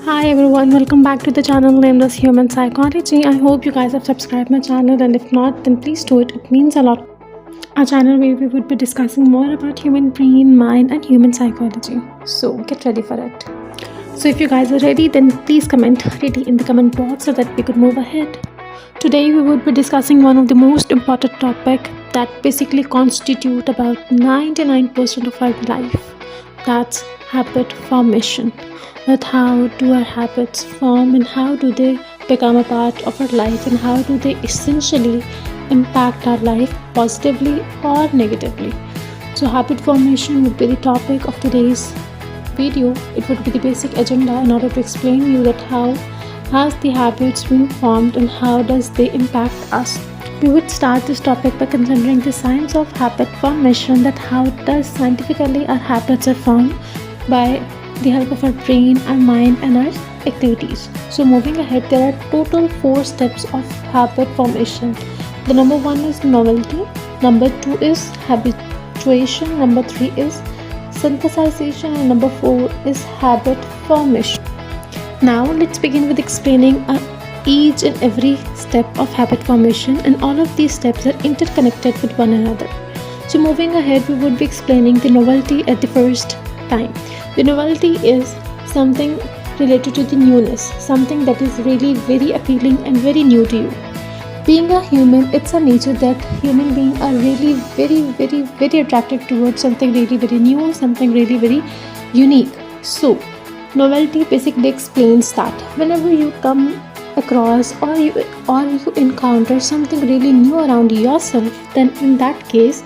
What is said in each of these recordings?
Hi everyone, welcome back to the channel named as Human Psychology. I hope you guys have subscribed my channel, and if not, then please do it. It means a lot. Our channel where we would be discussing more about human brain, mind, and human psychology. So get ready for it. So if you guys are ready, then please comment ready in the comment box so that we could move ahead. Today we would be discussing one of the most important topic that basically constitute about 99% of our life. That's habit formation. That how do our habits form and how do they become a part of our life and how do they essentially impact our life positively or negatively. So habit formation would be the topic of today's video. It would be the basic agenda in order to explain you that how has the habits been formed and how does they impact us. We would start this topic by considering the science of habit formation, that how does scientifically our habits are formed by the help of our brain, our mind, and our activities. So moving ahead, there are total 4 steps of habit formation. The number 1 is novelty, number 2 is habituation, number 3 is sensitization, and number 4 is habit formation. Now let's begin with explaining each and every step of habit formation, and all of these steps are interconnected with one another. So moving ahead, we would be explaining the novelty at the first time. The novelty is something related to the newness, something that is really very appealing and very new to you. Being a human, it's a nature that human beings are really very attracted towards something really very new, something really very unique. So novelty basically explains that whenever you come across or you encounter something really new around yourself, then in that case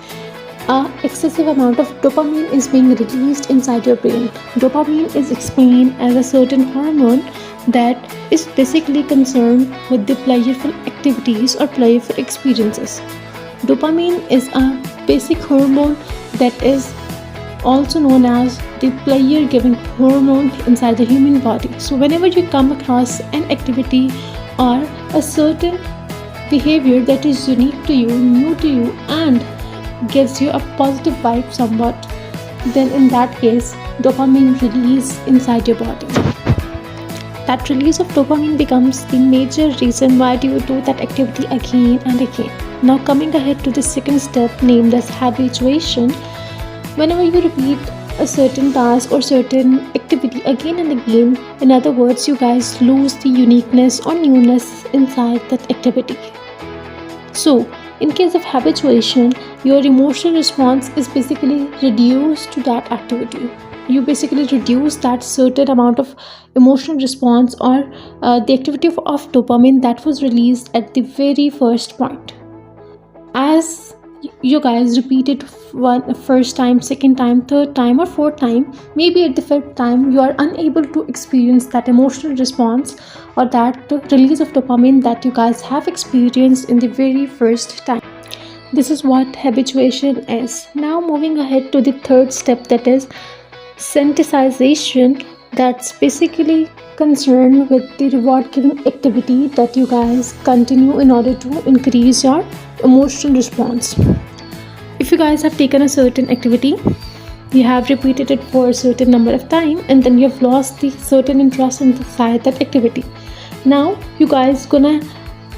excessive amount of dopamine is being released inside your brain. Dopamine is explained as a certain hormone that is basically concerned with the pleasureful activities or pleasureful experiences. Dopamine is a basic hormone that is also known as the pleasure giving hormone inside the human body. So whenever you come across an activity or a certain behavior that is unique to you, new to you, and gives you a positive vibe somewhat, then in that case dopamine release inside your body. That release of dopamine becomes the major reason why you do that activity again and again. Now coming ahead to the second step named as habituation. Whenever you repeat a certain task or certain activity again and again, in other words, you guys lose the uniqueness or newness inside that activity. So in case of habituation, your emotional response is basically reduced to that activity. You basically reduce that certain amount of emotional response or the activity of dopamine that was released at the very first point. As you guys repeat it first time, second time, third time, or fourth time, maybe at the fifth time you are unable to experience that emotional response or that release of dopamine that you guys have experienced in the very first time. This is what habituation is. Now moving ahead to the third step, that is sensitization. That's basically concerned with the reward giving activity that you guys continue in order to increase your emotional response. If you guys have taken a certain activity, you have repeated it for a certain number of time, and then you have lost the certain interest inside that activity. Now you guys gonna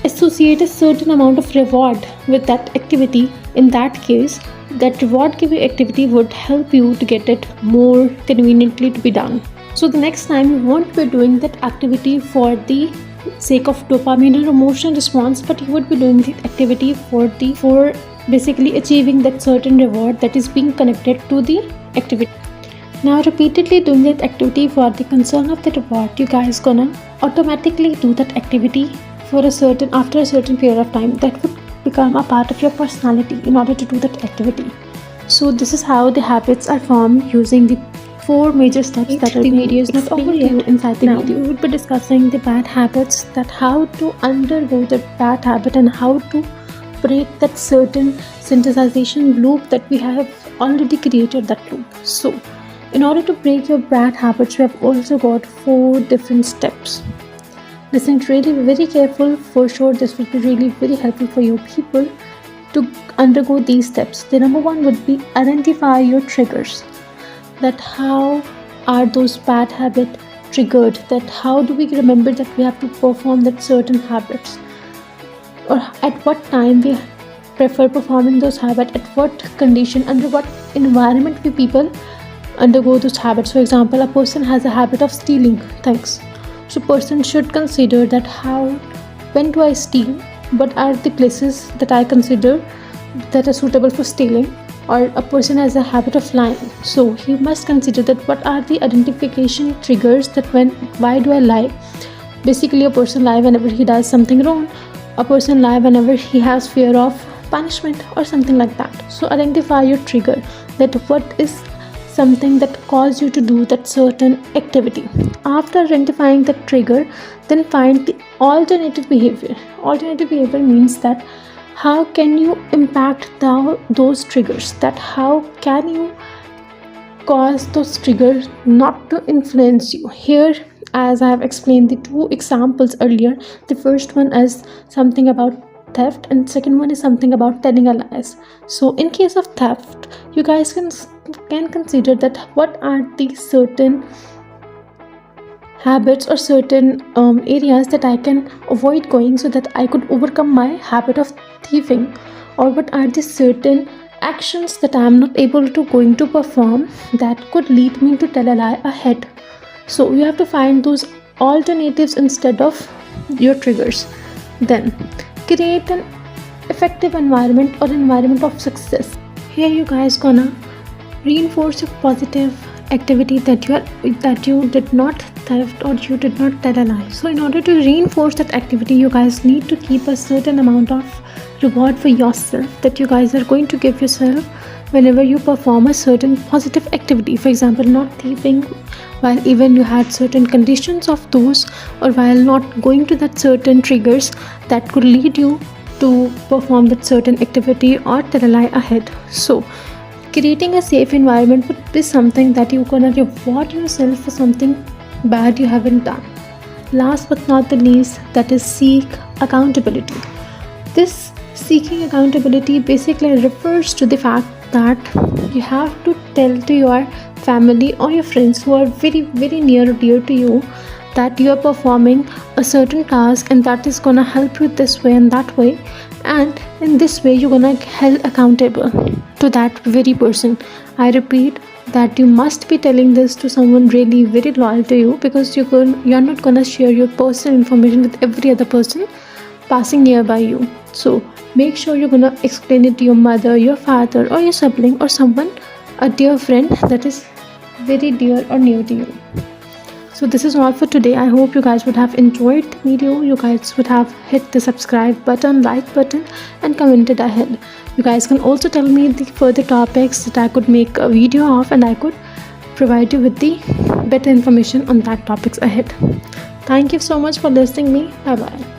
associate a certain amount of reward with that activity. In that case, that reward giving activity would help you to get it more conveniently to be done. So the next time you won't be doing that activity for the sake of dopamine or emotional response, but you would be doing the activity for basically achieving that certain reward that is being connected to the activity. Now repeatedly doing that activity for the concern of the reward, you guys gonna automatically do that activity after a certain period of time. That would become a part of your personality in order to do that activity. So this is how the habits are formed using the 4 major steps that are being explained to you inside the video. We would be discussing the bad habits, that how to undergo the bad habit and how to break that certain sensitization loop that we have already created that loop. So in order to break your bad habits, we have also got 4 different steps. Listen really very careful. For sure this will be really very helpful for you people to undergo these steps. The number 1 would be identify your triggers. That how are those bad habit triggered, that how do we remember that we have to perform that certain habits, or at what time we prefer performing those habits, at what condition, under what environment we people undergo those habits. For example, a person has a habit of stealing things, so person should consider that when do I steal, what are the places that I consider that are suitable for stealing. Or a person has a habit of lying, so he must consider that what are the identification triggers, that why do I lie. Basically, a person lie whenever he does something wrong, a person lie whenever he has fear of punishment or something like that. So identify your trigger, that what is something that caused you to do that certain activity. After identifying the trigger, then find the alternative behavior. Alternative behavior means that how can you impact those triggers, that how can you cause those triggers not to influence you. Here, as I have explained the two examples earlier, the first one is something about theft and second one is something about telling a lies. So in case of theft, you guys can consider that what are the certain habits or certain areas that I can avoid going so that I could overcome my habit of thieving, or what are the certain actions that I am not able to going to perform that could lead me to tell a lie ahead. So you have to find those alternatives instead of your triggers. Then create an effective environment or environment of success. Here you guys gonna reinforce your positive activity that you did not theft or you did not tell a lie. So in order to reinforce that activity, you guys need to keep a certain amount of reward for yourself that you guys are going to give yourself whenever you perform a certain positive activity. For example, not thieving while even you had certain conditions of those, or while not going to that certain triggers that could lead you to perform that certain activity or tell a lie ahead. So creating a safe environment would be something that you're gonna reward yourself for something bad you haven't done. Last but not the least, that is seek accountability. This seeking accountability basically refers to the fact that you have to tell to your family or your friends who are very very near or dear to you that you are performing a certain task, and that is gonna help you this way and that way, and in this way you're gonna held accountable to that very person. I repeat that you must be telling this to someone really very loyal to you, because you're not gonna share your personal information with every other person passing nearby you. So make sure you're gonna explain it to your mother, your father, or your sibling, or someone, a dear friend that is very dear or near to you. So this is all for today. I hope you guys would have enjoyed the video. You guys would have hit the subscribe button, like button, and commented ahead. You guys can also tell me the further topics that I could make a video of, and I could provide you with the better information on that topics ahead. Thank you so much for listening me. Bye bye.